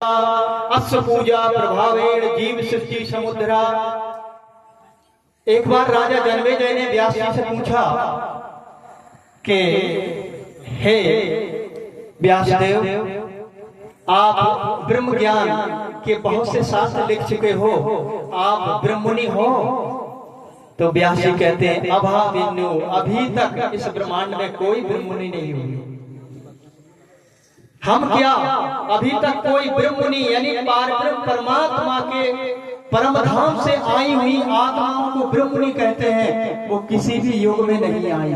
अस्य पूजा प्रभावेण जीव सृष्टि समुद्रा। एक बार राजा जन्मेजय ने व्यास जी से पूछा कि हे व्यासदेव, आप ब्रह्म ज्ञान के बहुत से शास्त्र लिख चुके हो, आप ब्रह्ममुनि हो। तो व्यास जी कहते हैं अभाविन्यो, अभी तक इस ब्रह्मांड में कोई ब्रह्ममुनि नहीं हुई। हम क्या, अभी तक कोई ब्रह्ममुनि यानी पारब्रह्म परमात्मा के परम धाम से आई हुई आत्माओं को ब्रह्ममुनि कहते हैं, वो किसी भी युग में नहीं आई।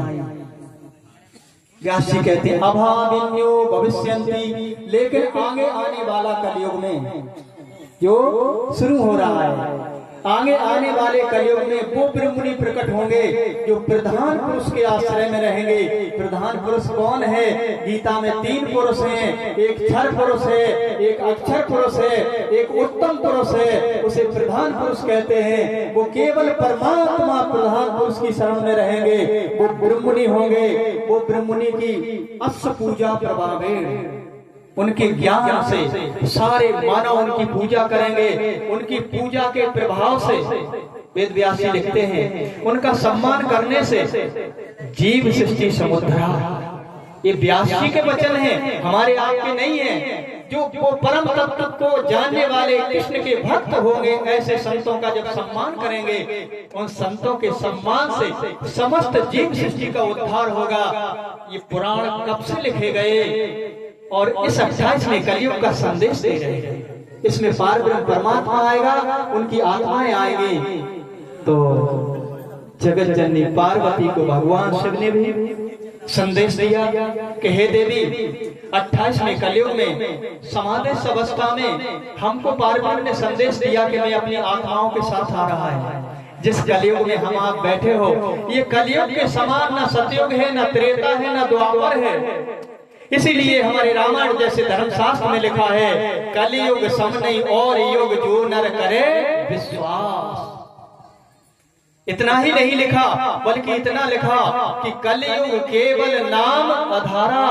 व्यास जी कहते हैं अभाविन्यो भविष्यन्ति, लेकिन आगे आने वाला कलयुग में जो शुरू हो रहा है, आगे आने वाले कलयुग में वो ब्रह्ममुनि प्रकट होंगे जो प्रधान पुरुष के आश्रय में रहेंगे। प्रधान पुरुष कौन है? गीता में 3 पुरुष हैं, एक क्षर पुरुष है, एक अक्षर पुरुष है, एक उत्तम पुरुष है, उसे प्रधान पुरुष कहते हैं। वो केवल परमात्मा प्रधान पुरुष की शरण में रहेंगे, वो ब्रह्ममुनि होंगे। वो ब्रह्ममुनि की अस्य पूजा प्रभावेण, उनके ज्ञान से सारे मानव उनकी पूजा करेंगे। उनकी पूजा के प्रभाव से वेद व्यास जी लिखते हैं उनका सम्मान करने से जीव सृष्टि समुद्रा। ये व्यास जी के वचन हैं, हमारे आपके नहीं हैं। जो वो परम तत्व को जानने वाले कृष्ण के भक्त होंगे, ऐसे संतों का जब सम्मान करेंगे, उन संतों के सम्मान से समस्त जीव सृष्टि का उद्धार होगा। ये पुराण कब से लिखे गए और इस 28वें कलयुग का संदेश दे रहे हैं। इसमें पारब्रह्म परमात्मा आएगा, उनकी आत्माएं आएंगी। तो जगत जननी पार्वती को भगवान शिव ने भी संदेश दिया कि हे देवी, 28वें कलयुग में समादेश अवस्था में हमको पार्वती ने संदेश दिया कि मैं अपनी आत्माओं के साथ आ रहा है। जिस कलयुग में हम आप बैठे हो, ये कलयुग के समान न सतयुग है, न त्रेता है, न द्वापर है। इसीलिए हमारे रामायण जैसे धर्मशास्त्र में लिखा है कलयुग सम नहीं और युग जो नर करे विश्वास। इतना ही नहीं लिखा, बल्कि इतना लिखा कि कलयुग केवल नाम आधारा,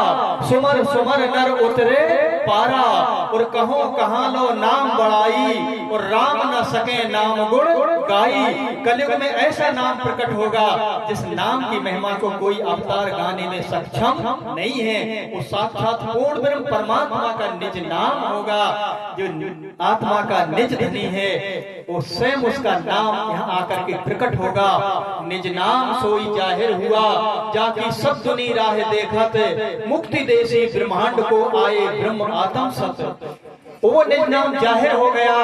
सुमर सुमर नर उतरे पारा। और कहो कहाँ लो नाम बढ़ाई, और राम न सके नाम गुण गाई। कलयुग में ऐसा नाम प्रकट होगा जिस नाम की महिमा को कोई अवतार गाने में सक्षम नहीं है। वो साक्षात पूर्ण ब्रह्म परमात्मा का निज नाम होगा। जो आत्मा का निज धनी है, वो स्वयं उसका नाम यहाँ आकर के प्रकट होगा। निज नाम सोई जाहिर हुआ, जाकी सब दुनी राह देखत, मुक्ति देसी ब्रह्मांड को आए ब्रह्म आत्म सत। वो निज नाम जाहिर हो गया,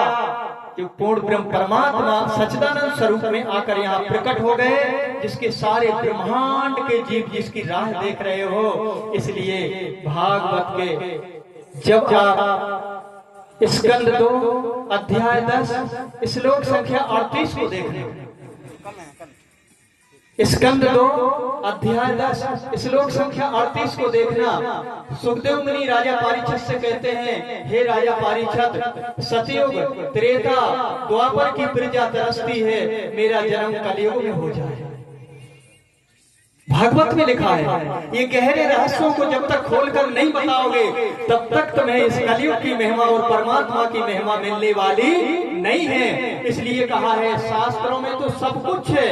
जो पूर्ण ब्रह्म परमात्मा सच्चिदानंद स्वरूप में आकर यहाँ प्रकट हो गए, जिसके सारे ब्रह्मांड के जीव जिसकी राह देख रहे हो। इसलिए भागवत के जब आप स्कंद 2 अध्याय 10 श्लोक संख्या 38 को देख रहे हो, स्कंद 2 अध्याय 10 श्लोक संख्या 38 को देखना। सुखदेव मुनि राजा पारीक्षत से कहते हैं, हे राजा पारीक्षत, सतयुग त्रेता द्वापर की प्रजा तरसती है, मेरा जन्म कलयुग में हो जाए। भागवत में लिखा है, ये गहरे रहस्यों को जब तक खोलकर नहीं बताओगे, तब तक तुम्हें इस कलयुग की महिमा और परमात्मा की महिमा मिलने वाली नहीं है। इसलिए कहा है शास्त्रों में तो सब कुछ है,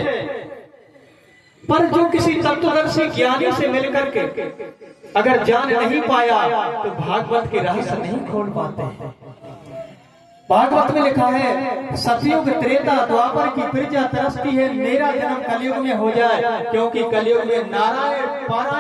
पर जो किसी तत्वदर्शी ज्ञानी से मिलकर के अगर जान नहीं पाया तो भागवत के रहस्य नहीं खोल पाते हैं। भागवत में लिखा है सतयुग त्रेता द्वापर की प्रजा तरसती है, मेरा जन्म कलयुग में हो जाए, क्योंकि कलयुग में नारायण पारायण